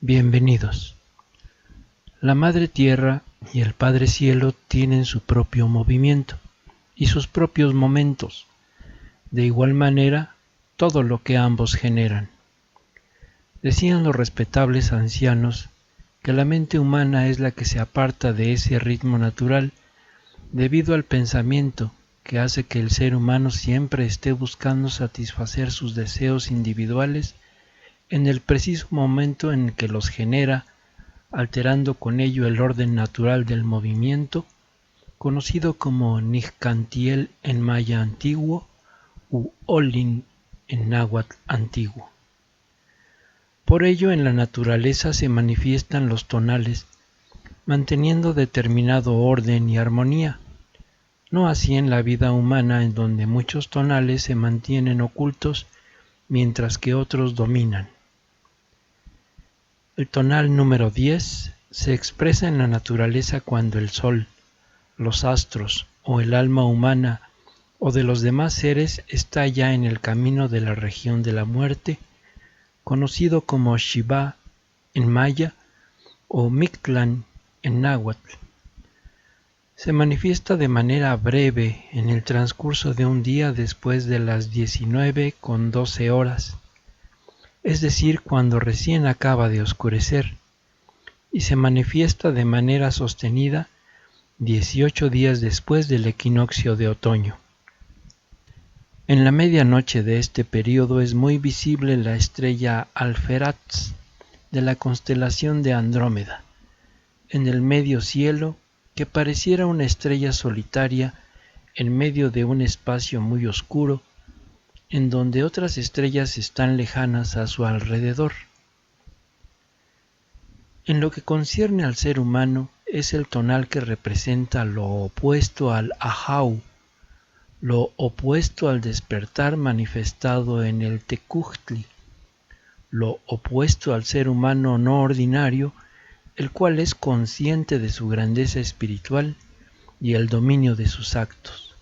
Bienvenidos. La Madre Tierra y el Padre Cielo tienen su propio movimiento y sus propios momentos. De igual manera, todo lo que ambos generan. Decían los respetables ancianos que la mente humana es la que se aparta de ese ritmo natural debido al pensamiento que hace que el ser humano siempre esté buscando satisfacer sus deseos individuales en el preciso momento en que los genera, alterando con ello el orden natural del movimiento, conocido como Nixcantiel en maya antiguo u Olin en náhuatl antiguo. Por ello en la naturaleza se manifiestan los tonales, manteniendo determinado orden y armonía, no así en la vida humana en donde muchos tonales se mantienen ocultos mientras que otros dominan. El tonal número 10 se expresa en la naturaleza cuando el sol, los astros o el alma humana o de los demás seres está ya en el camino de la región de la muerte, conocido como Shiva en maya o Mictlán en náhuatl. Se manifiesta de manera breve en el transcurso de un día después de las 19:12 horas, es decir, cuando recién acaba de oscurecer, y se manifiesta de manera sostenida 18 días después del equinoccio de otoño. En la medianoche de este período es muy visible la estrella Alpheratz de la constelación de Andrómeda, en el medio cielo que pareciera una estrella solitaria en medio de un espacio muy oscuro, en donde otras estrellas están lejanas a su alrededor. En lo que concierne al ser humano, es el tonal que representa lo opuesto al Ahau, lo opuesto al despertar manifestado en el Tecuhtli, lo opuesto al ser humano no ordinario, el cual es consciente de su grandeza espiritual y el dominio de sus actos.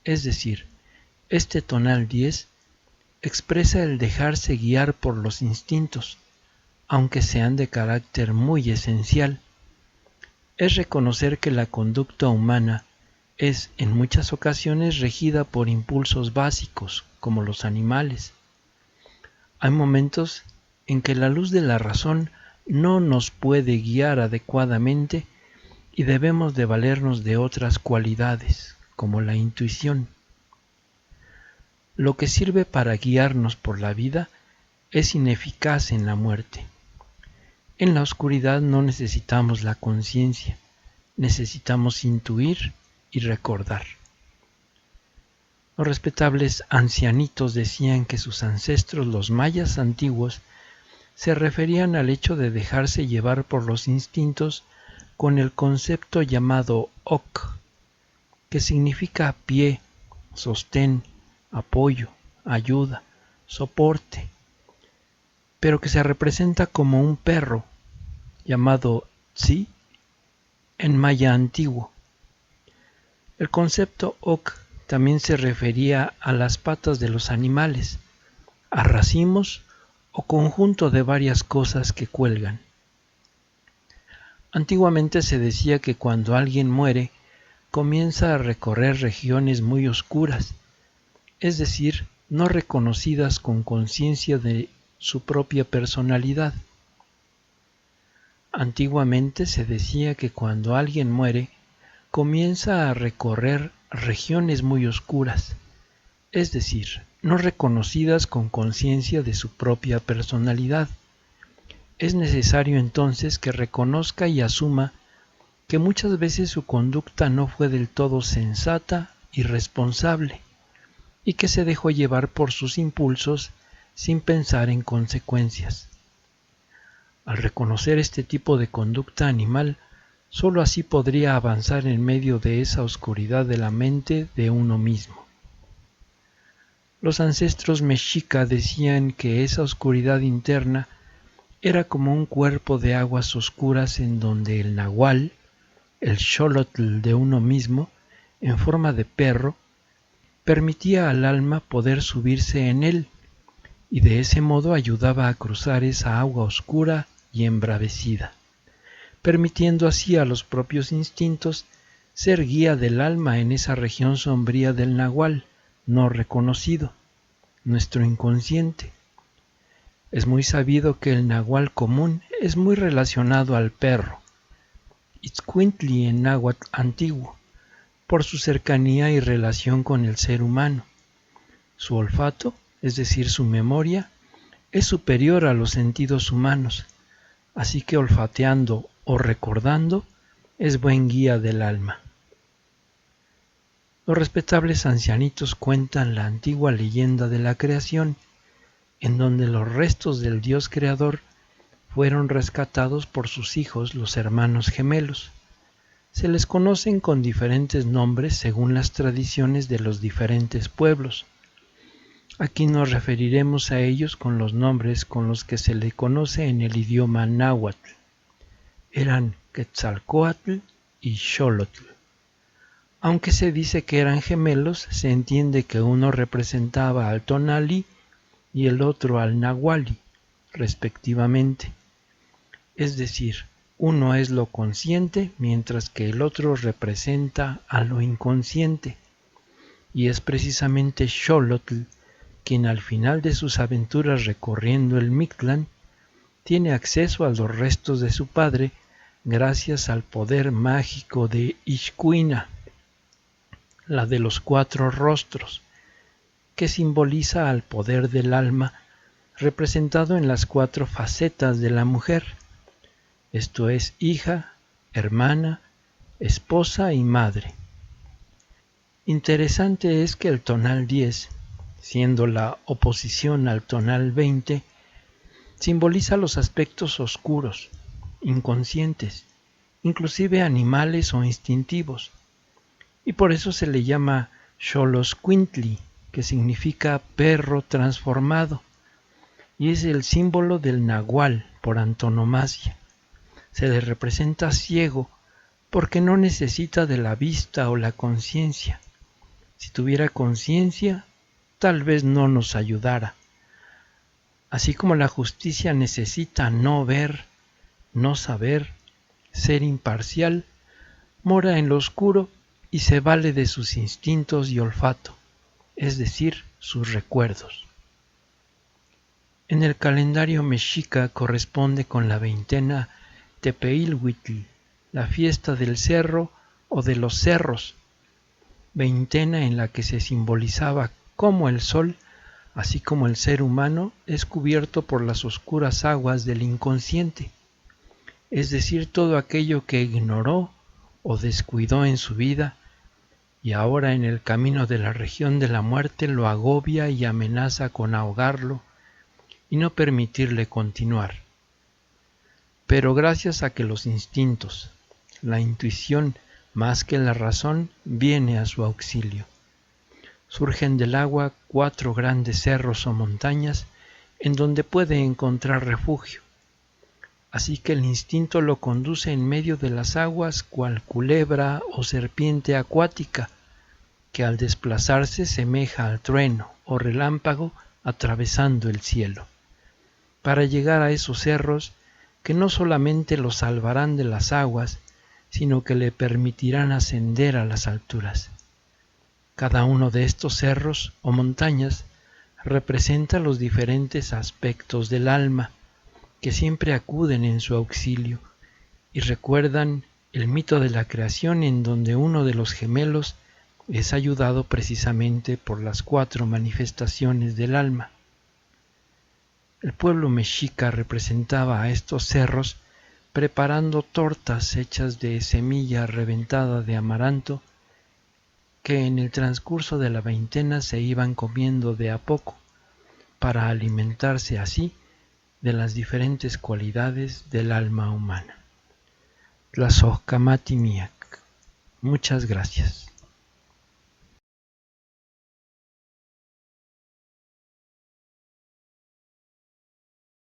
Es decir, este tonal 10 expresa el dejarse guiar por los instintos, aunque sean de carácter muy esencial. Es reconocer que la conducta humana es en muchas ocasiones regida por impulsos básicos, como los animales. Hay momentos en que la luz de la razón no nos puede guiar adecuadamente y debemos de valernos de otras cualidades, como la intuición. Lo que sirve para guiarnos por la vida es ineficaz en la muerte. En la oscuridad no necesitamos la conciencia, necesitamos intuir y recordar. Los respetables ancianitos decían que sus ancestros, los mayas antiguos, se referían al hecho de dejarse llevar por los instintos con el concepto llamado ok, que significa pie, sostén, apoyo, ayuda, soporte, pero que se representa como un perro llamado tzi en maya antiguo. El concepto ok también se refería a las patas de los animales, a racimos o conjunto de varias cosas que cuelgan. Antiguamente se decía que cuando alguien muere, comienza a recorrer regiones muy oscuras, es decir, no reconocidas con conciencia de su propia personalidad. Antiguamente se decía que cuando alguien muere, comienza a recorrer regiones muy oscuras, es decir, no reconocidas con conciencia de su propia personalidad. Es necesario entonces que reconozca y asuma que muchas veces su conducta no fue del todo sensata y responsable, y que se dejó llevar por sus impulsos sin pensar en consecuencias. Al reconocer este tipo de conducta animal, sólo así podría avanzar en medio de esa oscuridad de la mente de uno mismo. Los ancestros mexica decían que esa oscuridad interna era como un cuerpo de aguas oscuras en donde el nahual, el xolotl de uno mismo, en forma de perro, permitía al alma poder subirse en él y de ese modo ayudaba a cruzar esa agua oscura y embravecida, permitiendo así a los propios instintos ser guía del alma en esa región sombría del nahual no reconocido, nuestro inconsciente. Es muy sabido que el nahual común es muy relacionado al perro, Itzcuintli en náhuatl antiguo, por su cercanía y relación con el ser humano. Su olfato, es decir, su memoria, es superior a los sentidos humanos, así que olfateando o recordando es buen guía del alma. Los respetables ancianitos cuentan la antigua leyenda de la creación, en donde los restos del Dios creador fueron rescatados por sus hijos, los hermanos gemelos. Se les conocen con diferentes nombres según las tradiciones de los diferentes pueblos. Aquí nos referiremos a ellos con los nombres con los que se le conoce en el idioma náhuatl. Eran Quetzalcóatl y Xolotl. Aunque se dice que eran gemelos, se entiende que uno representaba al tonali y el otro al nahuali, respectivamente. Es decir, uno es lo consciente mientras que el otro representa a lo inconsciente. Y es precisamente Xolotl quien al final de sus aventuras recorriendo el Mictlán tiene acceso a los restos de su padre gracias al poder mágico de Ixcuina, la de los 4 rostros, que simboliza al poder del alma representado en las 4 facetas de la mujer, esto es hija, hermana, esposa y madre. Interesante es que el tonal 10, siendo la oposición al tonal 20, simboliza los aspectos oscuros, inconscientes, inclusive animales o instintivos, y por eso se le llama Xoloscuintli, que significa perro transformado, y es el símbolo del nahual por antonomasia. Se le representa ciego porque no necesita de la vista o la conciencia. Si tuviera conciencia, tal vez no nos ayudara. Así como la justicia necesita no ver, no saber, ser imparcial, mora en lo oscuro y se vale de sus instintos y olfato, es decir, sus recuerdos. En el calendario mexica corresponde con la veintena Tepeilhuitl, la fiesta del cerro o de los cerros, veintena en la que se simbolizaba cómo el sol, así como el ser humano, es cubierto por las oscuras aguas del inconsciente, es decir, todo aquello que ignoró o descuidó en su vida y ahora en el camino de la región de la muerte lo agobia y amenaza con ahogarlo y no permitirle continuar. Pero gracias a que los instintos, la intuición más que la razón, viene a su auxilio. Surgen del agua 4 grandes cerros o montañas en donde puede encontrar refugio. Así que el instinto lo conduce en medio de las aguas cual culebra o serpiente acuática, que al desplazarse semeja al trueno o relámpago atravesando el cielo, para llegar a esos cerros que no solamente lo salvarán de las aguas, sino que le permitirán ascender a las alturas. Cada uno de estos cerros o montañas representa los diferentes aspectos del alma, que siempre acuden en su auxilio y recuerdan el mito de la creación en donde uno de los gemelos es ayudado precisamente por las 4 manifestaciones del alma. El pueblo mexica representaba a estos cerros preparando tortas hechas de semilla reventada de amaranto que en el transcurso de la veintena se iban comiendo de a poco para alimentarse así de las diferentes cualidades del alma humana. Tlazohcamati miak. Muchas gracias.